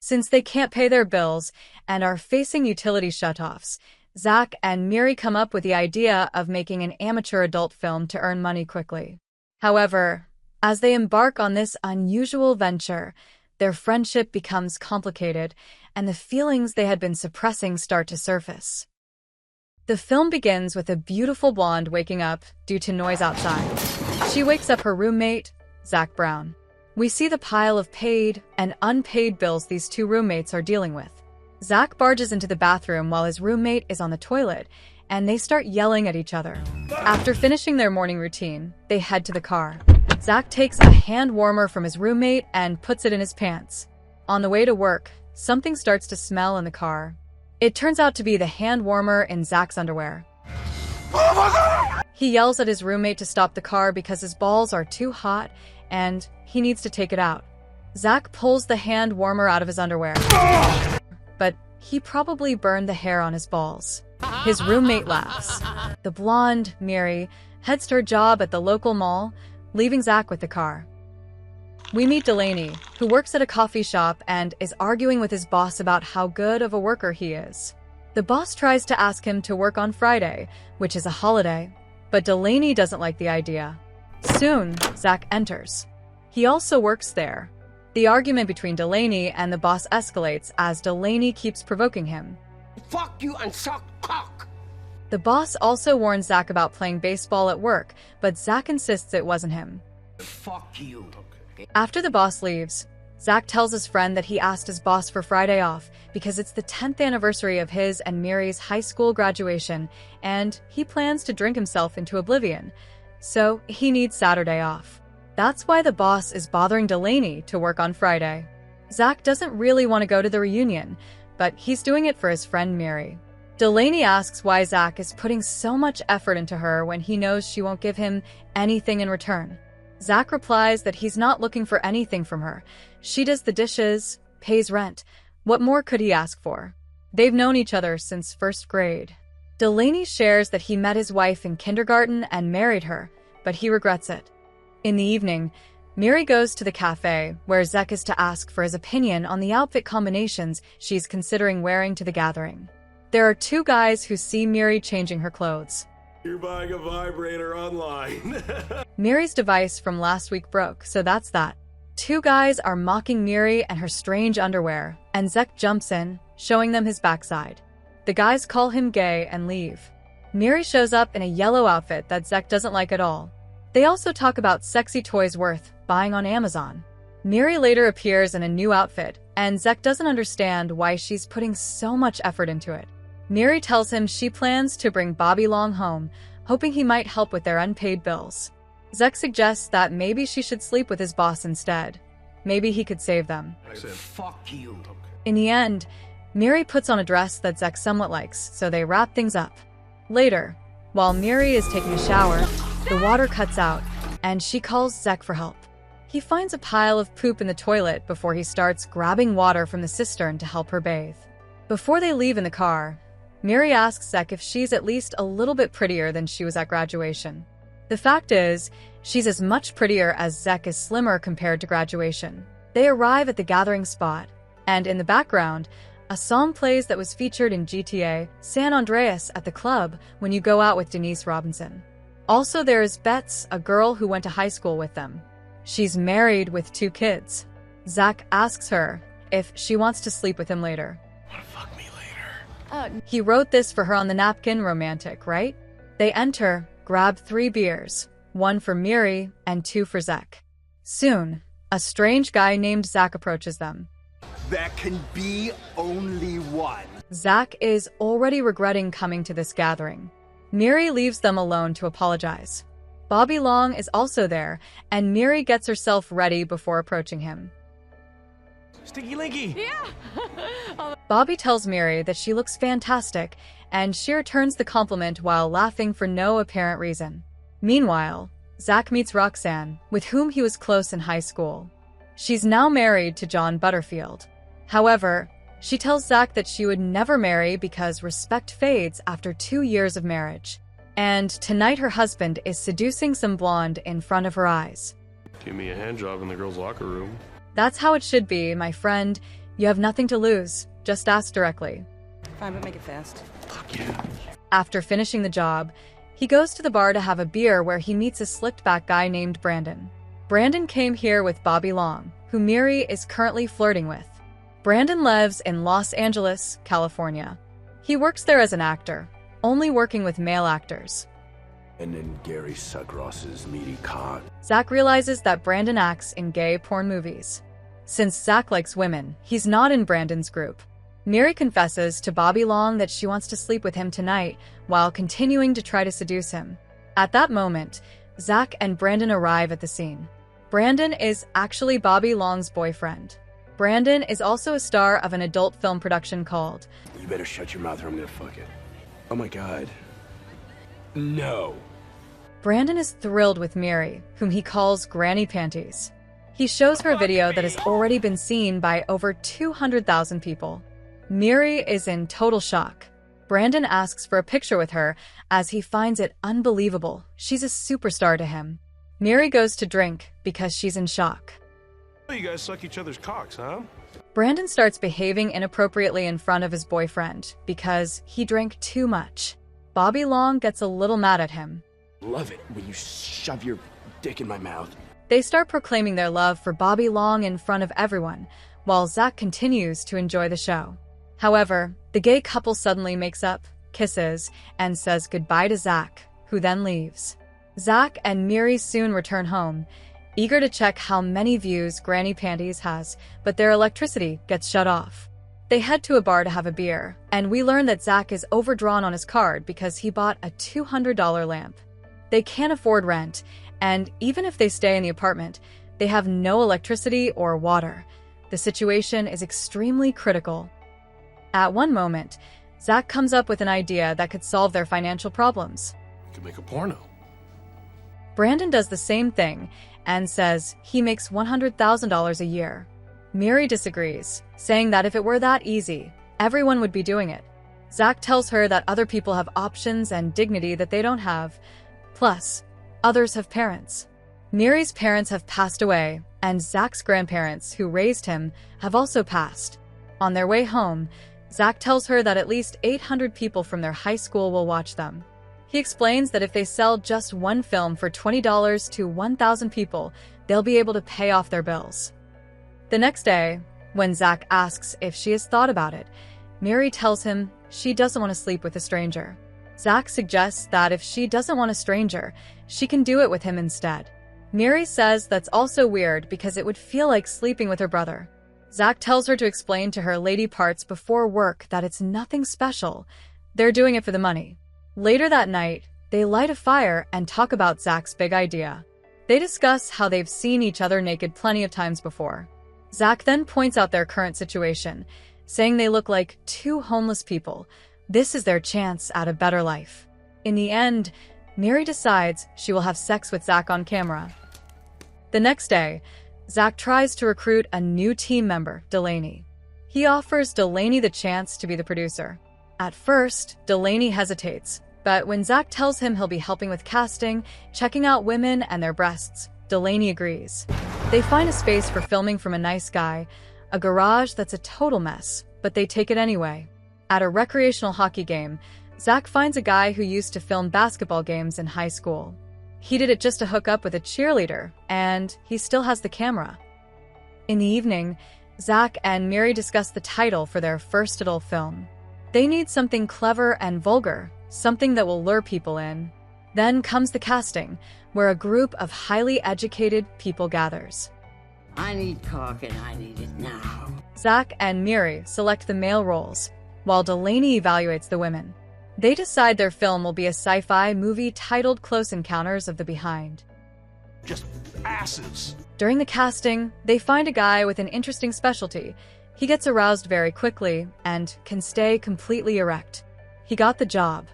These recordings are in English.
Since they can't pay their bills and are facing utility shutoffs, Zach and Miri come up with the idea of making an amateur adult film to earn money quickly. However, as they embark on this unusual venture, their friendship becomes complicated, and the feelings they had been suppressing start to surface. The film begins with a beautiful blonde waking up due to noise outside. She wakes up her roommate, Zach Brown. We see the pile of paid and unpaid bills these two roommates are dealing with. Zach barges into the bathroom while his roommate is on the toilet, and they start yelling at each other. After finishing their morning routine, they head to the car. Zach takes a hand warmer from his roommate and puts it in his pants. On the way to work, something starts to smell in the car. It turns out to be the hand warmer in Zach's underwear. He yells at his roommate to stop the car because his balls are too hot and he needs to take it out. Zach pulls the hand warmer out of his underwear, but he probably burned the hair on his balls. His roommate laughs. The blonde, Miri, heads to her job at the local mall, leaving Zach with the car. We meet Delaney, who works at a coffee shop and is arguing with his boss about how good of a worker he is. The boss tries to ask him to work on Friday, which is a holiday, but Delaney doesn't like the idea. Soon, Zach enters. He also works there. The argument between Delaney and the boss escalates as Delaney keeps provoking him. Fuck you and suck cock! The boss also warns Zach about playing baseball at work, but Zach insists it wasn't him. Fuck you. After the boss leaves, Zach tells his friend that he asked his boss for Friday off because it's the 10th anniversary of his and Miri's high school graduation, and he plans to drink himself into oblivion, so he needs Saturday off. That's why the boss is bothering Delaney to work on Friday. Zach doesn't really want to go to the reunion, but he's doing it for his friend Miri. Delaney asks why Zach is putting so much effort into her when he knows she won't give him anything in return. Zach replies that he's not looking for anything from her. She does the dishes, pays rent. What more could he ask for? They've known each other since first grade. Delaney shares that he met his wife in kindergarten and married her, but he regrets it. In the evening, Miri goes to the cafe, where Zach is to ask for his opinion on the outfit combinations she's considering wearing to the gathering. There are two guys who see Miri changing her clothes. You're buying a vibrator online. Miri's device from last week broke, so that's that. Two guys are mocking Miri and her strange underwear, and Zach jumps in, showing them his backside. The guys call him gay and leave. Miri shows up in a yellow outfit that Zach doesn't like at all. They also talk about sexy toys worth buying on Amazon. Miri later appears in a new outfit, and Zach doesn't understand why she's putting so much effort into it. Miri tells him she plans to bring Bobby Long home, hoping he might help with their unpaid bills. Zach suggests that maybe she should sleep with his boss instead. Maybe he could save them. Fuck you. In the end, Miri puts on a dress that Zach somewhat likes, so they wrap things up. Later, while Miri is taking a shower, the water cuts out, and she calls Zach for help. He finds a pile of poop in the toilet before he starts grabbing water from the cistern to help her bathe. Before they leave in the car, Miri asks Zach if she's at least a little bit prettier than she was at graduation. The fact is, she's as much prettier as Zach is slimmer compared to graduation. They arrive at the gathering spot, and in the background, a song plays that was featured in GTA San Andreas at the club when you go out with Denise Robinson. Also, there is Bets, a girl who went to high school with them. She's married with 2 kids. Zach asks her if she wants to sleep with him later. Wanna fuck me later? He wrote this for her on the napkin, romantic, right? They enter, grab 3 beers, 1 for Miri and 2 for Zach. Soon, a strange guy named Zach approaches them. There can be only one. Zach is already regretting coming to this gathering. Miri leaves them alone to apologize. Bobby Long is also there, and Miri gets herself ready before approaching him. Stinky Linky! Yeah! Bobby tells Miri that she looks fantastic, and she returns the compliment while laughing for no apparent reason. Meanwhile, Zach meets Roxanne, with whom he was close in high school. She's now married to John Butterfield. However, she tells Zach that she would never marry because respect fades after 2 years of marriage. And tonight her husband is seducing some blonde in front of her eyes. Give me a hand job in the girls' locker room. That's how it should be, my friend. You have nothing to lose. Just ask directly. Fine, but make it fast. Fuck yeah. After finishing the job, he goes to the bar to have a beer where he meets a slicked-back guy named Brandon. Brandon came here with Bobby Long, who Miri is currently flirting with. Brandon lives in Los Angeles, California. He works there as an actor, only working with male actors. And then Gary Suckross's meaty cock. Zach realizes that Brandon acts in gay porn movies. Since Zach likes women, he's not in Brandon's group. Miri confesses to Bobby Long that she wants to sleep with him tonight while continuing to try to seduce him. At that moment, Zach and Brandon arrive at the scene. Brandon is actually Bobby Long's boyfriend. Brandon is also a star of an adult film production called You better shut your mouth or I'm gonna fuck it. Oh my god. No. Brandon is thrilled with Miri, whom he calls Granny Panties. He shows her a video that has already been seen by over 200,000 people. Miri is in total shock. Brandon asks for a picture with her as he finds it unbelievable. She's a superstar to him. Miri goes to drink because she's in shock. You guys suck each other's cocks, huh? Brandon starts behaving inappropriately in front of his boyfriend because he drank too much. Bobby Long gets a little mad at him. Love it when you shove your dick in my mouth. They start proclaiming their love for Bobby Long in front of everyone, while Zach continues to enjoy the show. However, the gay couple suddenly makes up, kisses, and says goodbye to Zach, who then leaves. Zach and Miri soon return home, eager to check how many views Granny Panties has, but their electricity gets shut off. They head to a bar to have a beer, and we learn that Zach is overdrawn on his card because he bought a $200 lamp. They can't afford rent, and even if they stay in the apartment, they have no electricity or water. The situation is extremely critical. At one moment, Zach comes up with an idea that could solve their financial problems. You could make a porno. Brandon does the same thing and says he makes $100,000 a year. Miri disagrees, saying that if it were that easy, everyone would be doing it. Zach tells her that other people have options and dignity that they don't have. Plus, others have parents. Miri's parents have passed away, and Zach's grandparents, who raised him, have also passed. On their way home, Zach tells her that at least 800 people from their high school will watch them. He explains that if they sell just one film for $20 to 1,000 people, they'll be able to pay off their bills. The next day, when Zach asks if she has thought about it, Miri tells him she doesn't want to sleep with a stranger. Zach suggests that if she doesn't want a stranger, she can do it with him instead. Miri says that's also weird because it would feel like sleeping with her brother. Zach tells her to explain to her lady parts before work that it's nothing special. They're doing it for the money. Later that night, they light a fire and talk about Zach's big idea. They discuss how they've seen each other naked plenty of times before. Zach then points out their current situation, saying they look like two homeless people. This is their chance at a better life. In the end, Miri decides she will have sex with Zach on camera. The next day, Zach tries to recruit a new team member, Delaney. He offers Delaney the chance to be the producer. At first, Delaney hesitates, but when Zach tells him he'll be helping with casting, checking out women and their breasts, Delaney agrees. They find a space for filming from a nice guy, a garage that's a total mess, but they take it anyway. At a recreational hockey game, Zach finds a guy who used to film basketball games in high school. He did it just to hook up with a cheerleader, and he still has the camera. In the evening, Zach and Miri discuss the title for their first adult film. They need something clever and vulgar, something that will lure people in. Then comes the casting, where a group of highly educated people gathers. I need cock and I need it now. Zach and Miri select the male roles, while Delaney evaluates the women. They decide their film will be a sci-fi movie titled Close Encounters of the Behind. Just asses. During the casting, they find a guy with an interesting specialty. He gets aroused very quickly and can stay completely erect. He got the job.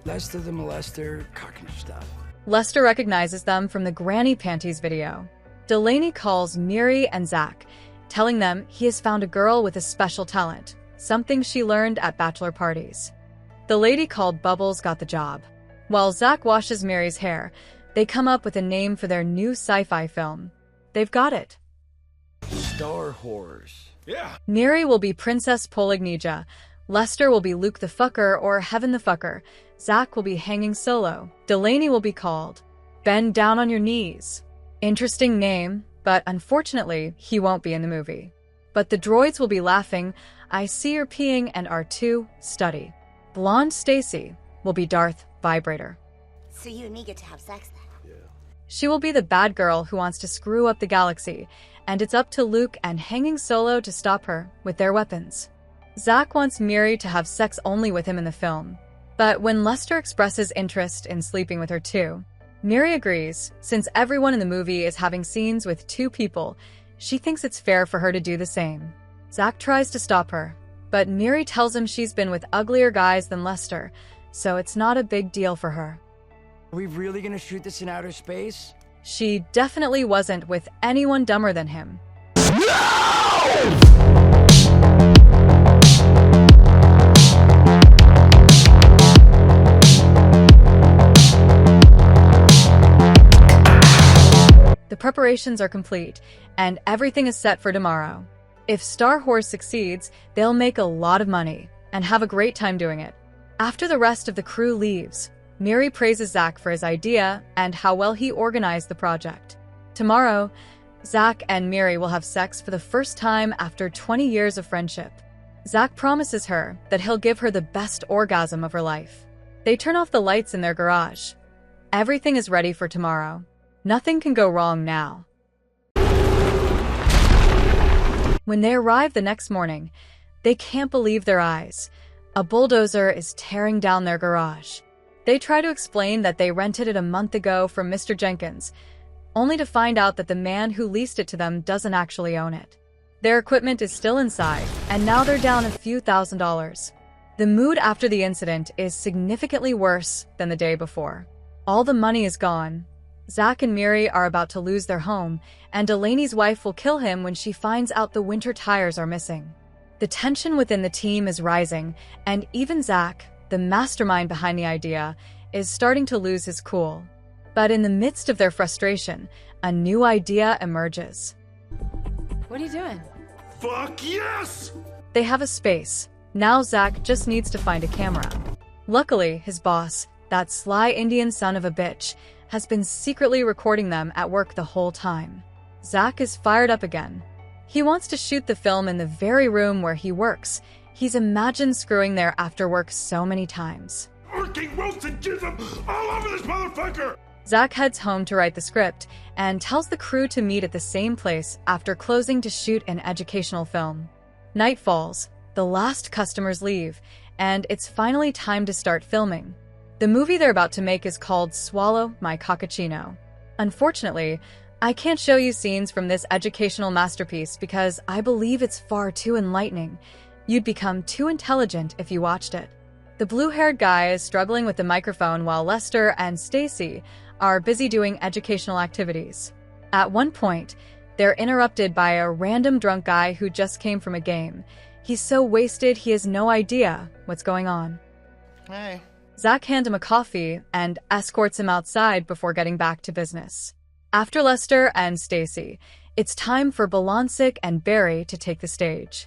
Lester the Molester, cock and stuff. Lester recognizes them from the Granny Panties video. Delaney calls Miri and Zach, telling them he has found a girl with a special talent, something she learned at bachelor parties. The lady called Bubbles got the job. While Zach washes Miri's hair, they come up with a name for their new sci-fi film. They've got it. Star Whores. Yeah. Miri will be Princess Polignija. Lester will be Luke the Fucker or Heaven the Fucker. Zach will be Hanging Solo. Delaney will be called Bend Down on Your Knees. Interesting name, but unfortunately, he won't be in the movie. But the droids will be laughing, I see you're peeing, and R2, Study. Blonde Stacy will be Darth Vibrator. So you and me get to have sex then? Yeah. She will be the bad girl who wants to screw up the galaxy, and it's up to Luke and Hanging Solo to stop her with their weapons. Zach wants Miri to have sex only with him in the film, but when Lester expresses interest in sleeping with her too, Miri agrees. Since everyone in the movie is having scenes with two people, she thinks it's fair for her to do the same. Zach tries to stop her, but Miri tells him she's been with uglier guys than Lester, so it's not a big deal for her. Are we really gonna shoot this in outer space? She definitely wasn't with anyone dumber than him. The preparations are complete, and everything is set for tomorrow. If Star Wars succeeds, they'll make a lot of money and have a great time doing it. After the rest of the crew leaves, Miri praises Zach for his idea and how well he organized the project. Tomorrow, Zach and Miri will have sex for the first time after 20 years of friendship. Zach promises her that he'll give her the best orgasm of her life. They turn off the lights in their garage. Everything is ready for tomorrow. Nothing can go wrong now. When they arrive the next morning, they can't believe their eyes. A bulldozer is tearing down their garage. They try to explain that they rented it a month ago from Mr. Jenkins, only to find out that the man who leased it to them doesn't actually own it. Their equipment is still inside, and now they're down a few $1,000s. The mood after the incident is significantly worse than the day before. All the money is gone. Zach and Miri are about to lose their home, and Delaney's wife will kill him when she finds out the winter tires are missing. The tension within the team is rising, and even Zach, the mastermind behind the idea, is starting to lose his cool. But in the midst of their frustration, a new idea emerges. What are you doing? Fuck yes! They have a space. Now Zach just needs to find a camera. Luckily, his boss, that sly Indian son of a bitch, has been secretly recording them at work the whole time. Zach is fired up again. He wants to shoot the film in the very room where he works. He's imagined screwing there after work so many times. Working roasted jism all over this motherfucker! Zach heads home to write the script and tells the crew to meet at the same place after closing to shoot an educational film. Night falls, the last customers leave, and it's finally time to start filming. The movie they're about to make is called Swallow My Cockachino. Unfortunately, I can't show you scenes from this educational masterpiece because I believe it's far too enlightening. You'd become too intelligent if you watched it. The blue-haired guy is struggling with the microphone while Lester and Stacy are busy doing educational activities. At one point, they're interrupted by a random drunk guy who just came from a game. He's so wasted he has no idea what's going on. Hey. Zach hands him a coffee and escorts him outside before getting back to business. After Lester and Stacy, it's time for Balancic and Barry to take the stage.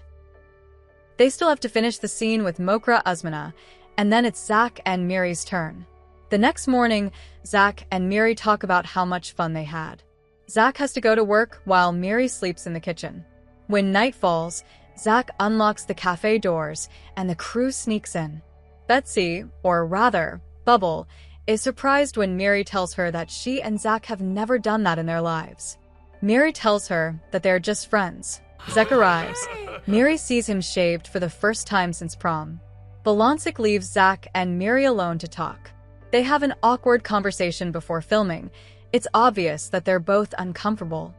They still have to finish the scene with Mokra Usmana, and then it's Zach and Miri's turn. The next morning, Zach and Miri talk about how much fun they had. Zach has to go to work while Miri sleeps in the kitchen. When night falls, Zach unlocks the cafe doors and the crew sneaks in. Betsy, or rather, Bubble, is surprised when Miri tells her that she and Zach have never done that in their lives. Miri tells her that they're just friends. Zach arrives. Miri sees him shaved for the first time since prom. Balancic leaves Zach and Miri alone to talk. They have an awkward conversation before filming. It's obvious that they're both uncomfortable.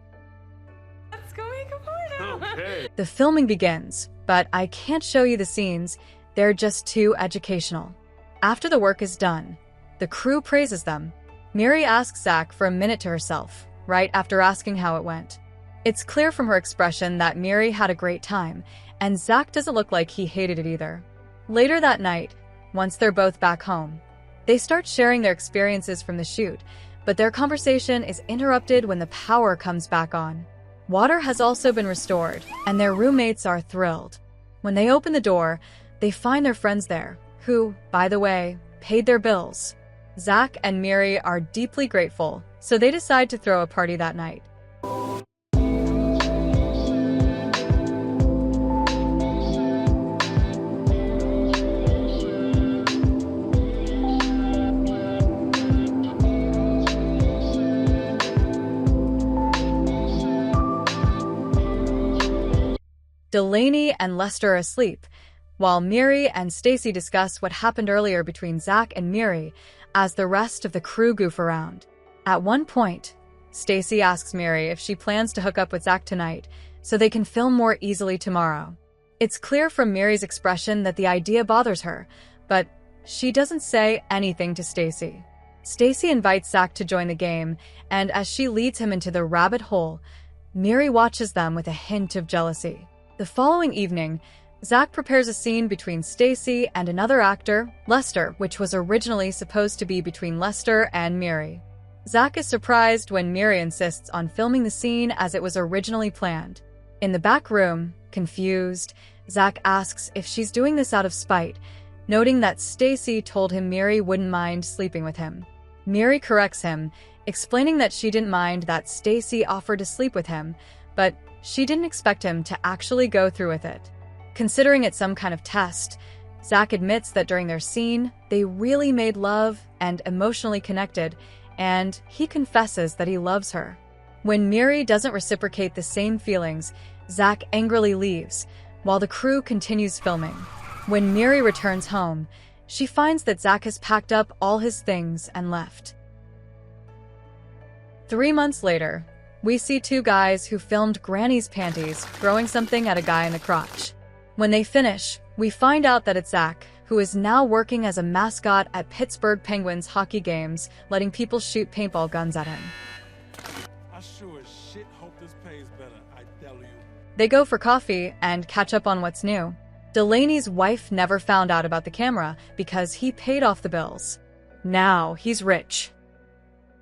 Let's go make a porno. Okay. The filming begins, but I can't show you the scenes. They're just too educational. After the work is done, the crew praises them. Miri asks Zach for a minute to herself, right after asking how it went. It's clear from her expression that Miri had a great time, and Zach doesn't look like he hated it either. Later that night, once they're both back home, they start sharing their experiences from the shoot, but their conversation is interrupted when the power comes back on. Water has also been restored, and their roommates are thrilled. When they open the door, they find their friends there, who, by the way, paid their bills. Zach and Miri are deeply grateful, so they decide to throw a party that night. Delaney and Lester are asleep, while Miri and Stacy discuss what happened earlier between Zach and Miri as the rest of the crew goof around. At one point, Stacy asks Miri if she plans to hook up with Zach tonight so they can film more easily tomorrow. It's clear from Miri's expression that the idea bothers her, but she doesn't say anything to Stacy. Stacy invites Zach to join the game, and as she leads him into the rabbit hole, Miri watches them with a hint of jealousy. The following evening, Zach prepares a scene between Stacy and another actor, Lester, which was originally supposed to be between Lester and Miri. Zach is surprised when Miri insists on filming the scene as it was originally planned. In the back room, confused, Zach asks if she's doing this out of spite, noting that Stacy told him Miri wouldn't mind sleeping with him. Miri corrects him, explaining that she didn't mind that Stacy offered to sleep with him, but she didn't expect him to actually go through with it. Considering it some kind of test, Zach admits that during their scene, they really made love and emotionally connected, and he confesses that he loves her. When Miri doesn't reciprocate the same feelings, Zach angrily leaves, while the crew continues filming. When Miri returns home, she finds that Zach has packed up all his things and left. 3 months later, we see two guys who filmed Granny's panties throwing something at a guy in the crotch. When they finish, we find out that it's Zach, who is now working as a mascot at Pittsburgh Penguins hockey games, letting people shoot paintball guns at him. I sure as shit hope this pays better, I tell you. They go for coffee and catch up on what's new. Delaney's wife never found out about the camera because he paid off the bills. Now he's rich.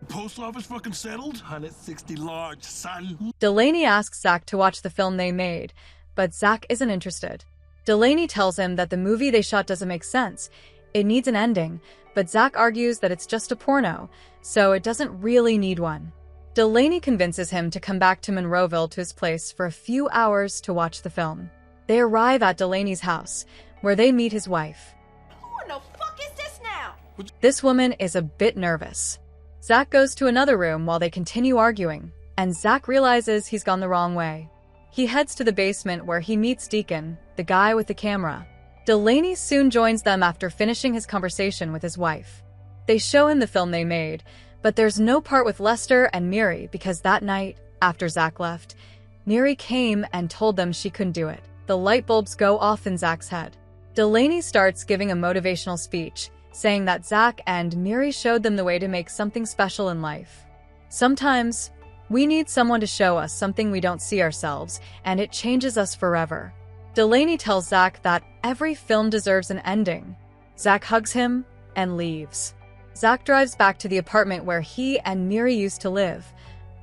Post office fucking settled? 160 large, son. Delaney asks Zach to watch the film they made, but Zach isn't interested. Delaney tells him that the movie they shot doesn't make sense. It needs an ending, but Zach argues that it's just a porno, so it doesn't really need one. Delaney convinces him to come back to Monroeville to his place for a few hours to watch the film. They arrive at Delaney's house, where they meet his wife. Who in the fuck is this now? This woman is a bit nervous. Zach goes to another room while they continue arguing, and Zach realizes he's gone the wrong way. He heads to the basement where he meets Deacon, the guy with the camera. Delaney soon joins them after finishing his conversation with his wife. They show him the film they made, but there's no part with Lester and Miri because that night, after Zach left, Miri came and told them she couldn't do it. The light bulbs go off in Zach's head. Delaney starts giving a motivational speech, saying that Zach and Miri showed them the way to make something special in life. Sometimes, we need someone to show us something we don't see ourselves, and it changes us forever. Delaney tells Zach that every film deserves an ending. Zach hugs him and leaves. Zach drives back to the apartment where he and Miri used to live,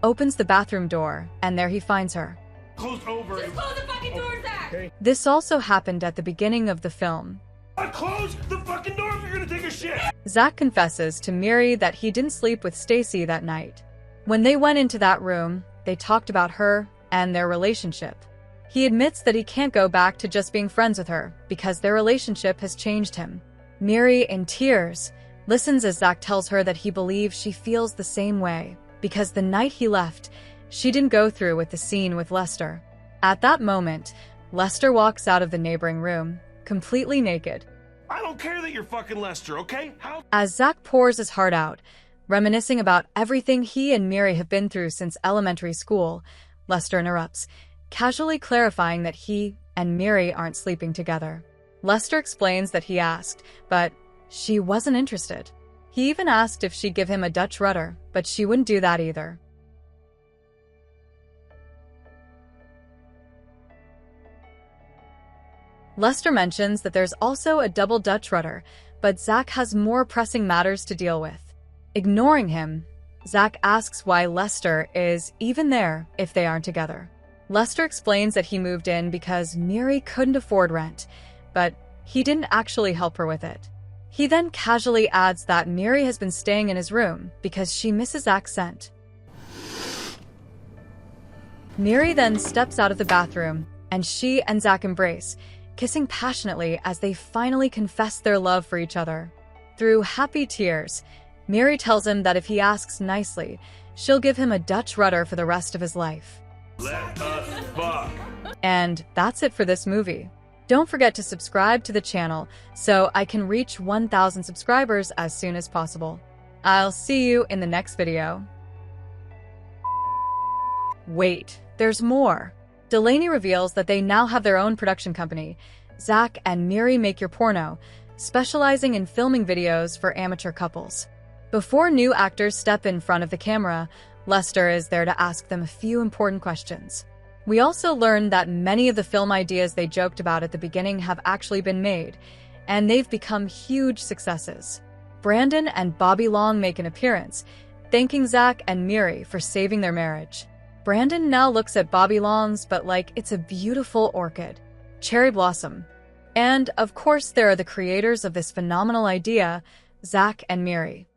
opens the bathroom door, and there he finds her. Close over. Just close the fucking door, Zach! Okay. This also happened at the beginning of the film. Close the fucking door if you're gonna take a shit! Zach confesses to Miri that he didn't sleep with Stacy that night. When they went into that room, they talked about her and their relationship. He admits that he can't go back to just being friends with her because their relationship has changed him. Miri, in tears, listens as Zach tells her that he believes she feels the same way because the night he left, she didn't go through with the scene with Lester. At that moment, Lester walks out of the neighboring room, completely naked. I don't care that you're fucking Lester, okay? As Zach pours his heart out, reminiscing about everything he and Miri have been through since elementary school, Lester interrupts, casually clarifying that he and Miri aren't sleeping together. Lester explains that he asked, but she wasn't interested. He even asked if she'd give him a Dutch rudder, but she wouldn't do that either. Lester mentions that there's also a double Dutch rudder, but Zach has more pressing matters to deal with. Ignoring him, Zach asks why Lester is even there if they aren't together. Lester explains that he moved in because Miri couldn't afford rent, but he didn't actually help her with it. He then casually adds that Miri has been staying in his room because she misses Zach's scent. Miri then steps out of the bathroom, and she and Zach embrace, kissing passionately as they finally confess their love for each other. Through happy tears, Miri tells him that if he asks nicely, she'll give him a Dutch rudder for the rest of his life. Let us fuck. And that's it for this movie. Don't forget to subscribe to the channel so I can reach 1,000 subscribers as soon as possible. I'll see you in the next video. Wait, there's more. Delaney reveals that they now have their own production company, Zach and Miri Make Your Porno, specializing in filming videos for amateur couples. Before new actors step in front of the camera, Lester is there to ask them a few important questions. We also learn that many of the film ideas they joked about at the beginning have actually been made, and they've become huge successes. Brandon and Bobby Long make an appearance, thanking Zach and Miri for saving their marriage. Brandon now looks at Bobby Long's but like it's a beautiful orchid, cherry blossom. And, of course, there are the creators of this phenomenal idea, Zach and Miri.